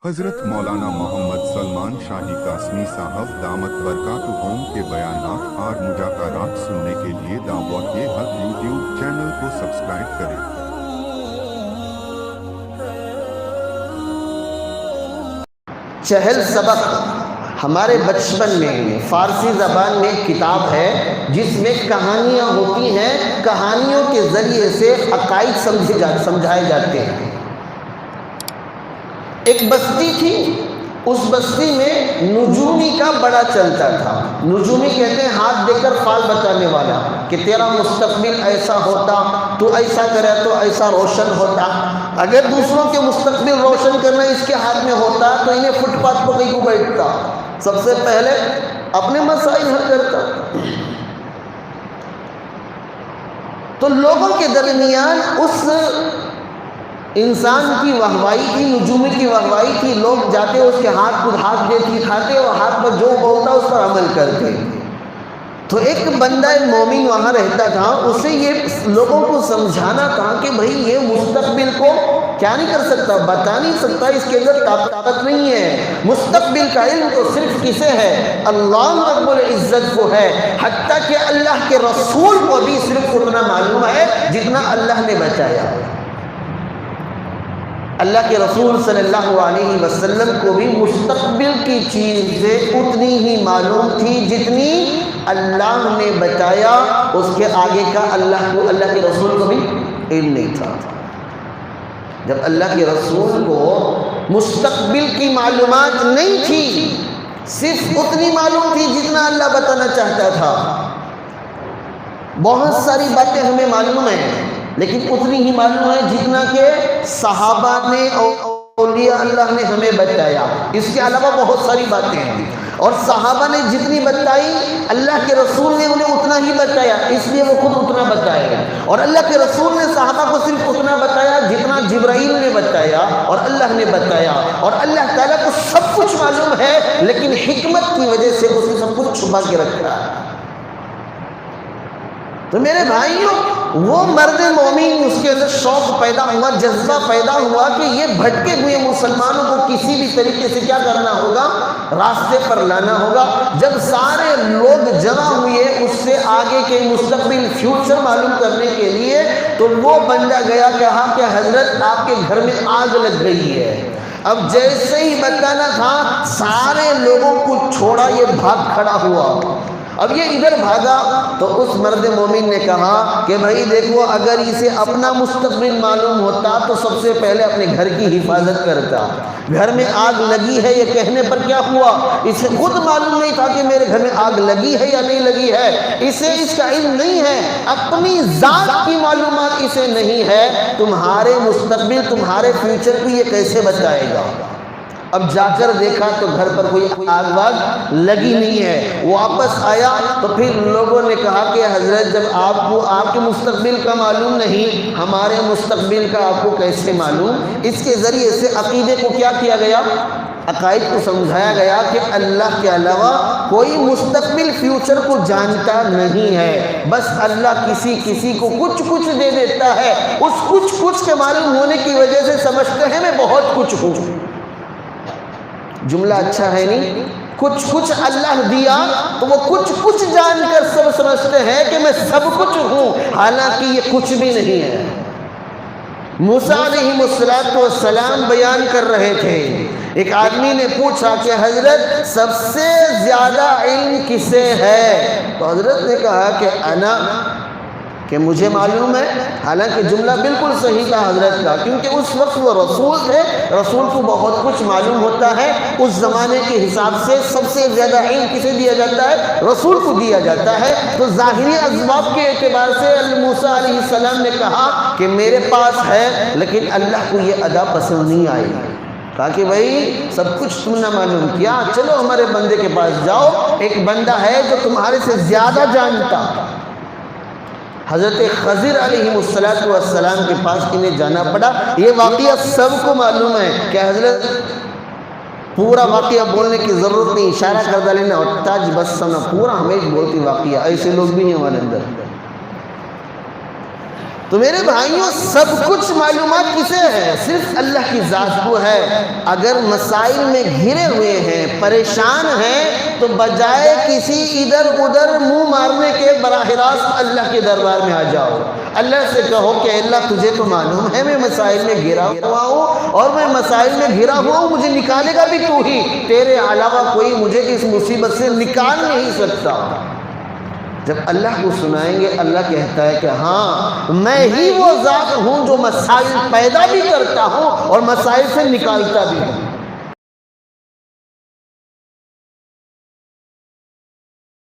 حضرت مولانا محمد سلمان شاہی قاسمی صاحب دامت برکاتہم کے بیانات اور مذاکرات سننے کے لیے دعوت حق یوٹیوب چینل کو سبسکرائب کریں۔ چہل سبق ہمارے بچپن میں فارسی زبان میں ایک کتاب ہے جس میں کہانیاں ہوتی ہیں، کہانیوں کے ذریعے سے عقائد سمجھائے جاتے ہیں۔ ایک بستی تھی، اس بستی میں نجومی کا بڑا چلتا تھا۔ نجومی کہتے ہیں ہاتھ دے کر فال بتانے والا، کہ تیرا مستقبل ایسا ہوتا، تو ایسا کرے تو ایسا روشن ہوتا۔ اگر دوسروں کے مستقبل روشن کرنا اس کے ہاتھ میں ہوتا تو انہیں فٹ پاتھ پر کہیں کو بیٹھتا، سب سے پہلے اپنے مسائل حل کرتا۔ تو لوگوں کے درمیان اس انسان کی واہوائی تھی، نجومی کی واہوائی تھی، لوگ جاتے اس کے ہاتھ دے کھاتے اور ہاتھ پر جو بولتا اس پر عمل کرتے۔ تو ایک بندہ مومن وہاں رہتا تھا، اسے یہ لوگوں کو سمجھانا تھا کہ بھئی یہ مستقبل کو کیا نہیں کر سکتا، بتا نہیں سکتا، اس کے اندر طاقت نہیں ہے۔ مستقبل کا علم تو صرف کسے ہے؟ اللہ رب العزت کو ہے، حتیٰ کہ اللہ کے رسول کو بھی صرف اتنا معلوم ہے جتنا اللہ نے بتایا۔ اللہ کے رسول صلی اللہ علیہ وسلم کو بھی مستقبل کی چیزیں اتنی ہی معلوم تھی جتنی اللہ نے بتایا، اس کے آگے کا اللہ کے رسول کو بھی علم نہیں تھا۔ جب اللہ کے رسول کو مستقبل کی معلومات نہیں تھی، صرف اتنی معلوم تھی جتنا اللہ بتانا چاہتا تھا۔ بہت ساری باتیں ہمیں معلوم ہیں، لیکن اتنی ہی معلوم ہے جتنا کہ صحابہ نے اولیاء اللہ نے ہمیں بتایا۔ اس کے علاوہ بہت ساری باتیں ہیں، اور صحابہ نے جتنی بتائی اللہ کے رسول نے انہیں اتنا ہی بتایا، اس لیے وہ خود اتنا بتائے۔ اور اللہ کے رسول نے صحابہ کو صرف اتنا بتایا جتنا جبرائیل نے بتایا اور اللہ نے بتایا۔ اور اللہ تعالیٰ کو سب کچھ معلوم ہے، لیکن حکمت کی وجہ سے اس نے سب کچھ چھپا کے رکھا۔ تو میرے بھائیوں، وہ مرد مومن، اس کے اندر شوق پیدا ہوا، جذبہ پیدا ہوا کہ یہ بھٹکے ہوئے مسلمانوں کو کسی بھی طریقے سے کیا کرنا ہوگا، راستے پر لانا ہوگا۔ جب سارے لوگ جمع ہوئے اس سے آگے کے مستقبل فیوچر معلوم کرنے کے لیے، تو وہ بندہ گیا، کہا کہ حضرت آپ کے گھر میں آگ لگ گئی ہے۔ اب جیسے ہی بتانا تھا، سارے لوگوں کو چھوڑا، یہ بھاگ کھڑا ہوا۔ اب یہ ادھر بھاگا تو اس مرد مومن نے کہا کہ بھائی دیکھو، اگر اسے اپنا مستقبل معلوم ہوتا تو سب سے پہلے اپنے گھر کی حفاظت کرتا۔ گھر میں آگ لگی ہے یہ کہنے پر کیا ہوا؟ اسے خود معلوم نہیں تھا کہ میرے گھر میں آگ لگی ہے یا نہیں لگی ہے، اسے اس کا علم نہیں ہے، اپنی ذات کی معلومات اسے نہیں ہے، تمہارے مستقبل، تمہارے فیوچر کو یہ کیسے بتائے گا؟ اب جا کر دیکھا تو گھر پر کوئی آگ واگ لگی نہیں ہے۔ واپس آیا تو پھر لوگوں نے کہا کہ حضرت جب آپ کو آپ کے مستقبل کا معلوم نہیں، ہمارے مستقبل کا آپ کو کیسے معلوم؟ اس کے ذریعے سے عقیدے کو کیا کیا گیا؟ عقائد کو سمجھایا گیا کہ اللہ کے علاوہ کوئی مستقبل فیوچر کو جانتا نہیں ہے، بس اللہ کسی کو کچھ دے دیتا ہے، اس کچھ کے معلوم ہونے کی وجہ سے سمجھتے ہیں میں بہت کچھ ہوں۔ جملہ اچھا ہے نہیں؟ کچھ اللہ دیا تو وہ کچھ جان کر سب سمجھتے ہیں کہ میں سب کچھ ہوں، حالانکہ یہ کچھ بھی نہیں ہے۔ موسیٰ علیہ السلام بیان کر رہے تھے، ایک آدمی نے پوچھا کہ حضرت سب سے زیادہ علم کسے ہے؟ تو حضرت نے کہا کہ انا، کہ مجھے معلوم ہے۔ حالانکہ جملہ بالکل صحیح تھا حضرت کا، کیونکہ اس وقت وہ رسول تھے، رسول کو بہت کچھ معلوم ہوتا ہے۔ اس زمانے کے حساب سے سب سے زیادہ علم کسے دیا جاتا ہے؟ رسول کو دیا جاتا ہے۔ تو ظاہری اسباب کے اعتبار سے موسیٰ علیہ السلام نے کہا کہ میرے پاس ہے، لیکن اللہ کو یہ ادا پسند نہیں آئی۔ کہا کہ بھائی سب کچھ تم نے معلوم کیا، چلو ہمارے بندے کے پاس جاؤ، ایک بندہ ہے جو تمہارے سے زیادہ جانتا۔ حضرت خضر علیہ السلام کے پاس انہیں جانا پڑا۔ یہ واقعہ سب کو معلوم ہے کہ حضرت پورا واقعہ بولنے کی ضرورت نہیں، اشارہ کر ڈالنا اور تاج بسنا پورا ہمیں بولتی واقعہ، ایسے لوگ بھی ہیں ہمارے اندر۔ تو میرے بھائیوں سب کچھ معلومات کسے ہے؟ صرف اللہ کی ذات کو ہے۔ اگر مسائل میں گھرے ہوئے ہیں، پریشان ہیں، تو بجائے کسی ادھر ادھر منہ مارنے کے براہ راست اللہ کے دربار میں آ جاؤ، اللہ سے کہو کہ اللہ تجھے تو معلوم ہے میں مسائل میں گھرا ہوا ہوں، اور میں مسائل میں گھرا ہوا ہوں، مجھے نکالے گا بھی تو ہی، تیرے علاوہ کوئی مجھے اس مصیبت سے نکال نہیں سکتا۔ جب اللہ کو سنائیں گے، اللہ کہتا ہے کہ ہاں میں ہی وہ ذات ہوں جو مسائل پیدا بھی کرتا ہوں اور مسائل سے نکالتا بھی ہوں۔